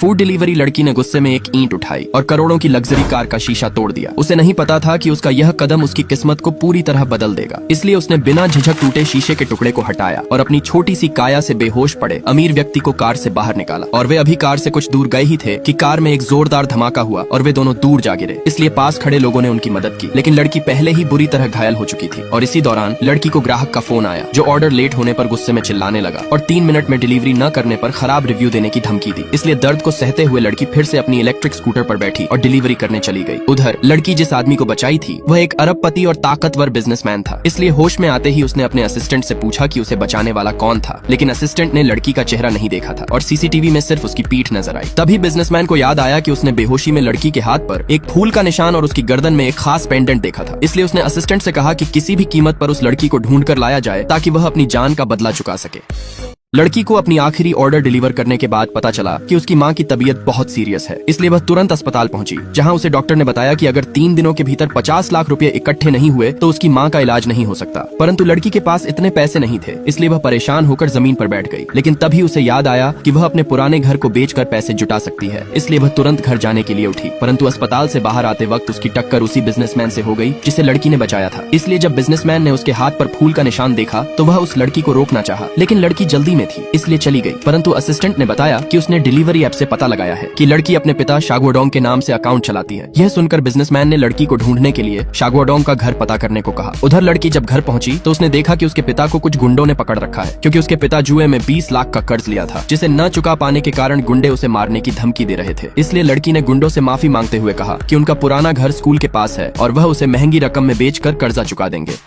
Food delivery लड़की ने गुस्से में एक ईंट उठाई और करोड़ों की लग्जरी कार का शीशा तोड़ दिया। उसे नहीं पता था कि उसका यह कदम उसकी किस्मत को पूरी तरह बदल देगा, इसलिए उसने बिना झिझक टूटे शीशे के टुकड़े को हटाया और अपनी छोटी सी काया से बेहोश पड़े अमीर व्यक्ति को कार से बाहर निकाला। और वे अभी कार से कुछ दूर गए ही थे कि कार में एक जोरदार धमाका हुआ और वे दोनों दूर जा गिरे। इसलिए पास खड़े लोगों ने उनकी मदद की, लेकिन लड़की पहले ही बुरी तरह घायल हो चुकी थी। और इसी दौरान लड़की को ग्राहक का फोन आया, जो ऑर्डर लेट होने पर गुस्से में चिल्लाने लगा और 3 मिनट में डिलीवरी न करने पर खराब रिव्यू देने की धमकी दी। इसलिए दर्द को सहते हुए लड़की फिर से अपनी इलेक्ट्रिक स्कूटर पर बैठी और डिलीवरी करने चली गई। उधर लड़की जिस आदमी को बचाई थी वह एक अरबपति और ताकतवर बिजनेसमैन था। इसलिए होश में आते ही उसने अपने असिस्टेंट से पूछा कि उसे बचाने वाला कौन था, लेकिन असिस्टेंट ने लड़की का चेहरा नहीं देखा था और सीसीटीवी में सिर्फ उसकी पीठ नजर आई। तभी बिजनेसमैन को याद आया कि उसने बेहोशी में लड़की के हाथ पर एक फूल का निशान और उसकी गर्दन में एक खास पेंडेंट देखा था। इसलिए उसने असिस्टेंट से कहा कि किसी भी कीमत पर उस लड़की को ढूंढ कर लाया जाए ताकि वह अपनी जान का बदला चुका सके। लड़की को अपनी आखिरी ऑर्डर डिलीवर करने के बाद पता चला कि उसकी मां की तबीयत बहुत सीरियस है, इसलिए वह तुरंत अस्पताल पहुंची, जहां उसे डॉक्टर ने बताया कि अगर 3 दिनों के भीतर 50 लाख रुपए इकट्ठे नहीं हुए तो उसकी मां का इलाज नहीं हो सकता। परंतु लड़की के पास इतने पैसे नहीं थे, इसलिए वह परेशान होकर जमीन पर बैठ गई। लेकिन तभी उसे याद आया कि वह अपने पुराने घर को बेचकर पैसे जुटा सकती है, इसलिए वह तुरंत घर जाने के लिए उठी। परंतु अस्पताल से बाहर आते वक्त उसकी टक्कर उसी बिजनेसमैन से हो गई जिसे लड़की ने बचाया था। इसलिए जब बिजनेसमैन ने उसके हाथ पर फूल का निशान देखा तो वह उस लड़की को रोकना चाहा, लेकिन लड़की जल्दी में थी, इसलिए चली गई। परंतु असिस्टेंट ने बताया कि उसने डिलीवरी ऐप से पता लगाया है कि लड़की अपने पिता शागुआडोंग के नाम से अकाउंट चलाती है। यह सुनकर बिजनेसमैन ने लड़की को ढूंढने के लिए शागुआडोंग का घर पता करने को कहा। उधर लड़की जब घर पहुंची तो उसने देखा कि उसके पिता को कुछ गुंडों ने पकड़ रखा है, क्योंकि उसके पिता जुए में 20 लाख का कर्ज लिया था, जिसे न चुका पाने के कारण गुंडे उसे मारने की धमकी दे रहे थे। इसलिए लड़की ने गुंडों से माफी मांगते हुए कहा कि उनका पुराना घर स्कूल के पास है और वह उसे महंगी रकम में बेचकर कर्जा चुका देंगे।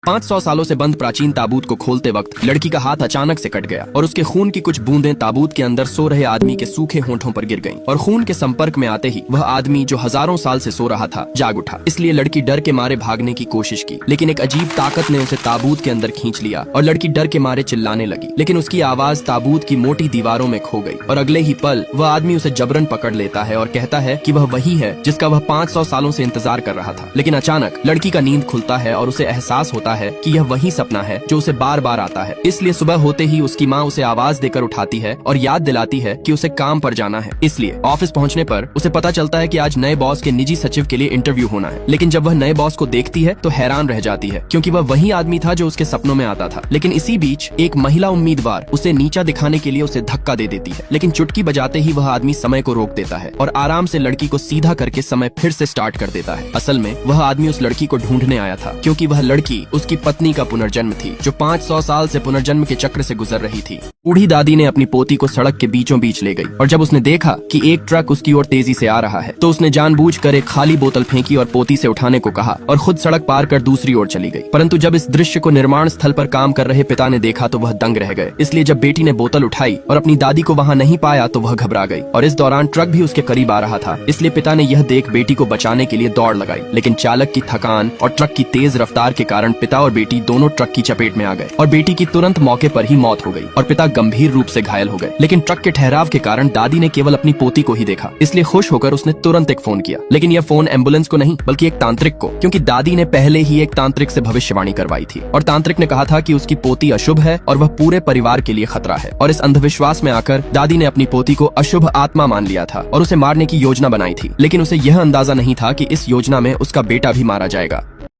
500 सालों से बंद प्राचीन ताबूत को खोलते वक्त लड़की का हाथ अचानक से कट गया और उसके खून की कुछ बूंदें ताबूत के अंदर सो रहे आदमी के सूखे होंठों पर गिर गईं और खून के संपर्क में आते ही वह आदमी जो हजारों साल से सो रहा था जाग उठा। इसलिए लड़की डर के मारे भागने की कोशिश की, लेकिन एक अजीब ताकत ने उसे ताबूत के अंदर खींच लिया और लड़की डर के मारे चिल्लाने लगी, लेकिन उसकी आवाज ताबूत की मोटी दीवारों में खो गई। और अगले ही पल वह आदमी उसे जबरन पकड़ लेता है और कहता है कि वह वही है जिसका वह 500 सालों से इंतजार कर रहा था। लेकिन अचानक लड़की का नींद खुलता है और उसे एहसास होता है कि यह वही सपना है जो उसे बार बार आता है। इसलिए सुबह होते ही उसकी माँ उसे आवाज देकर उठाती है और याद दिलाती है कि उसे काम पर जाना है। इसलिए ऑफिस पहुंचने पर उसे पता चलता है कि आज नए बॉस के निजी सचिव के लिए इंटरव्यू होना है। लेकिन जब वह नए बॉस को देखती है तो हैरान रह जाती है, क्योंकि वह वही आदमी था जो उसके सपनों में आता था। लेकिन इसी बीच एक महिला उम्मीदवार उसे नीचा दिखाने के लिए उसे धक्का दे देती है, लेकिन चुटकी बजाते ही वह आदमी समय को रोक देता है और आराम से लड़की को सीधा करके समय फिर से स्टार्ट कर देता है। असल में वह आदमी उस लड़की को ढूंढने आया था, क्योंकि वह लड़की उसकी पत्नी का पुनर्जन्म थी, जो 500 साल से पुनर्जन्म के चक्र से गुजर रही थी। बूढ़ी दादी ने अपनी पोती को सड़क के बीचों बीच ले गई और जब उसने देखा कि एक ट्रक उसकी ओर तेजी से आ रहा है तो उसने जानबूझकर एक खाली बोतल फेंकी और पोती से उठाने को कहा और खुद सड़क पार कर दूसरी ओर चली गई। परंतु जब इस दृश्य को निर्माण स्थल पर काम कर रहे पिता ने देखा तो वह दंग रह गए। इसलिए जब बेटी ने बोतल उठाई और अपनी दादी को वहाँ नहीं पाया तो वह घबरा गई और इस दौरान ट्रक भी उसके करीब आ रहा था। इसलिए पिता ने यह देख बेटी को बचाने के लिए दौड़ लगाई, लेकिन चालक की थकान और ट्रक की तेज रफ्तार के कारण पिता और बेटी दोनों ट्रक की चपेट में आ गए और बेटी की तुरंत मौके पर ही मौत हो गई और पिता गंभीर रूप से घायल हो गए। लेकिन ट्रक के ठहराव के कारण दादी ने केवल अपनी पोती को ही देखा, इसलिए खुश होकर उसने तुरंत एक फोन किया। लेकिन यह फोन एम्बुलेंस को नहीं बल्कि एक तांत्रिक को, क्योंकि दादी ने पहले ही एक तांत्रिक से भविष्यवाणी करवाई थी और तांत्रिक ने कहा था कि उसकी पोती अशुभ है और वह पूरे परिवार के लिए खतरा है। और इस अंधविश्वास में आकर दादी ने अपनी पोती को अशुभ आत्मा मान लिया था और उसे मारने की योजना बनाई थी, लेकिन उसे यह अंदाजा नहीं था कि इस योजना में उसका बेटा भी मारा जाएगा।